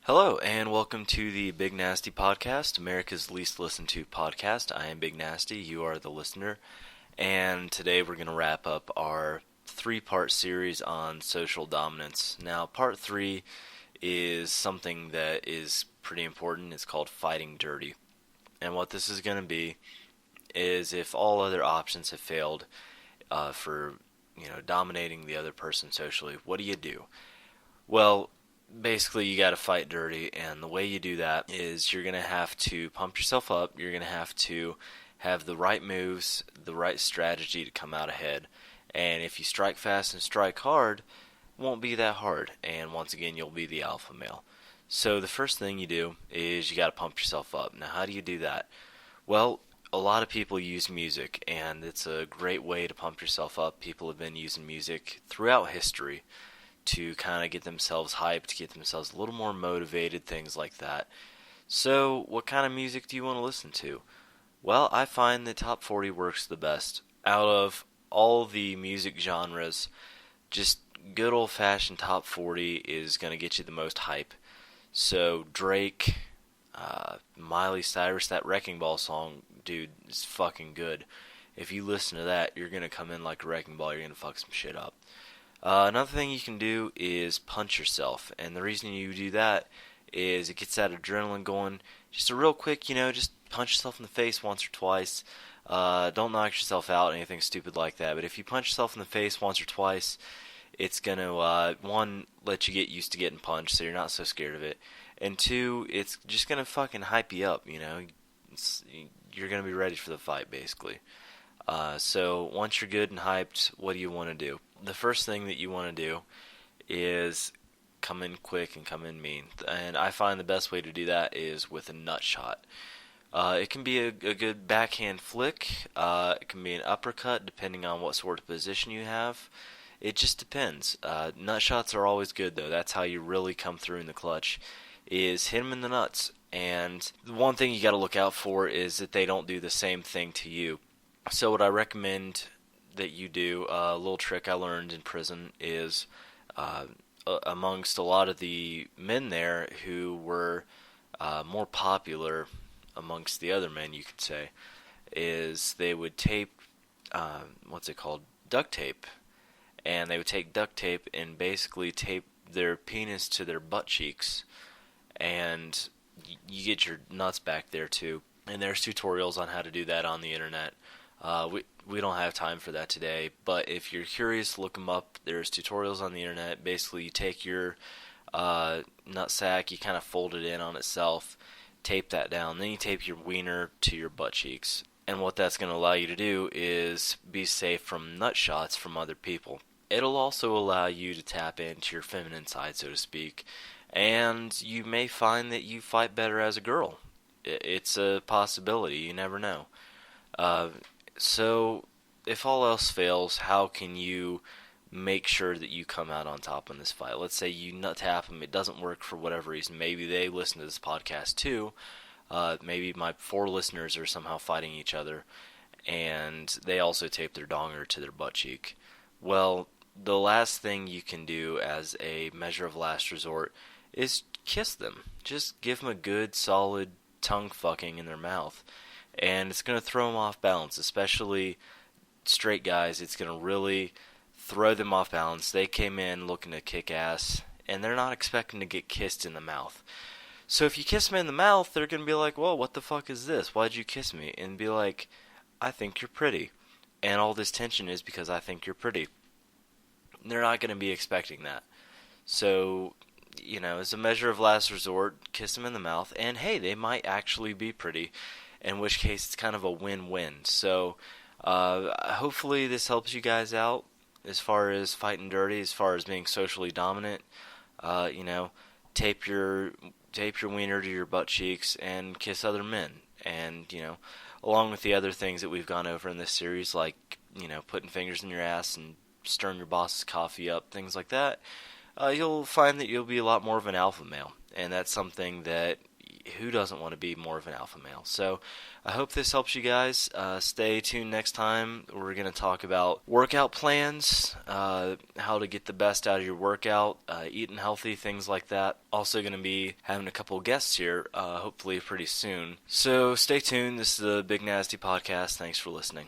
Hello, and welcome to the Big Nasty Podcast, America's least listened to podcast. I am Big Nasty, you are the listener, and today we're going to wrap up our three-part series on social dominance. Now, part three is something that is pretty important. It's called Fighting Dirty. And what this is going to be is if all other options have failed for dominating the other person socially, what do you do? Well, basically you got to fight dirty, and the way you do that is you're going to have to pump yourself up. You're going to have the right moves, the right strategy to come out ahead. And if you strike fast and strike hard, it won't be that hard. And once again, you'll be the alpha male. So the first thing you do is you got to pump yourself up. Now, how do you do that? Well, a lot of people use music, and it's a great way to pump yourself up. People have been using music throughout history to kind of get themselves hyped, get themselves a little more motivated, things like that. So, what kind of music do you want to listen to? Well, I find the top 40 works the best. Out of all the music genres, just good old-fashioned top 40 is going to get you the most hype. So, Drake, Miley Cyrus, that Wrecking Ball song, dude, is fucking good. If you listen to that, you're going to come in like a wrecking ball, you're going to fuck some shit up. Another thing you can do is punch yourself, and the reason you do that is it gets that adrenaline going. Just a real quick, just punch yourself in the face once or twice. Don't knock yourself out, anything stupid like that, but if you punch yourself in the face once or twice, it's going to, one, let you get used to getting punched so you're not so scared of it, and two, it's just going to fucking hype you up, you're going to be ready for the fight, basically. So once you're good and hyped, what do you want to do? The first thing that you want to do is come in quick and come in mean. And I find the best way to do that is with a nut shot. It can be a good backhand flick. It can be an uppercut depending on what sort of position you have. It just depends. Nut shots are always good though. That's how you really come through in the clutch, is hit them in the nuts. And the one thing you got to look out for is that they don't do the same thing to you. So what I recommend that you do, a little trick I learned in prison, is amongst a lot of the men there who were more popular amongst the other men, you could say, is they would tape, what's it called, duct tape. And they would take duct tape and basically tape their penis to their butt cheeks. And you get your nuts back there too. And there's tutorials on how to do that on the internet. We don't have time for that today, but if you're curious, look them up. There's tutorials on the internet. Basically, you take your nutsack, you kind of fold it in on itself, tape that down, then you tape your wiener to your butt cheeks. And what that's going to allow you to do is be safe from nut shots from other people. It'll also allow you to tap into your feminine side, so to speak, and you may find that you fight better as a girl. It's a possibility, you never know. So, if all else fails, how can you make sure that you come out on top in this fight? Let's say you nut tap them, it doesn't work for whatever reason. Maybe they listen to this podcast too. Maybe my 4 listeners are somehow fighting each other, and they also tape their donger to their butt cheek. Well, the last thing you can do as a measure of last resort is kiss them. Just give them a good, solid tongue fucking in their mouth. And it's going to throw them off balance, especially straight guys. It's going to really throw them off balance. They came in looking to kick ass, and they're not expecting to get kissed in the mouth. So if you kiss them in the mouth, they're going to be like, "Whoa, what the fuck is this? Why'd you kiss me?" And be like, "I think you're pretty." And all this tension is because I think you're pretty. They're not going to be expecting that. So, as a measure of last resort, kiss them in the mouth, and hey, they might actually be pretty. In which case it's kind of a win-win. So hopefully this helps you guys out as far as fighting dirty, as far as being socially dominant. Tape your wiener to your butt cheeks and kiss other men. And, along with the other things that we've gone over in this series, like, putting fingers in your ass and stirring your boss's coffee up, things like that, you'll find that you'll be a lot more of an alpha male. And that's something that who doesn't want to be more of an alpha male? So I hope this helps you guys. Stay tuned next time. We're going to talk about workout plans, how to get the best out of your workout, eating healthy, things like that. Also going to be having a couple guests here, hopefully pretty soon. So stay tuned. This is the Big Nasty Podcast. Thanks for listening.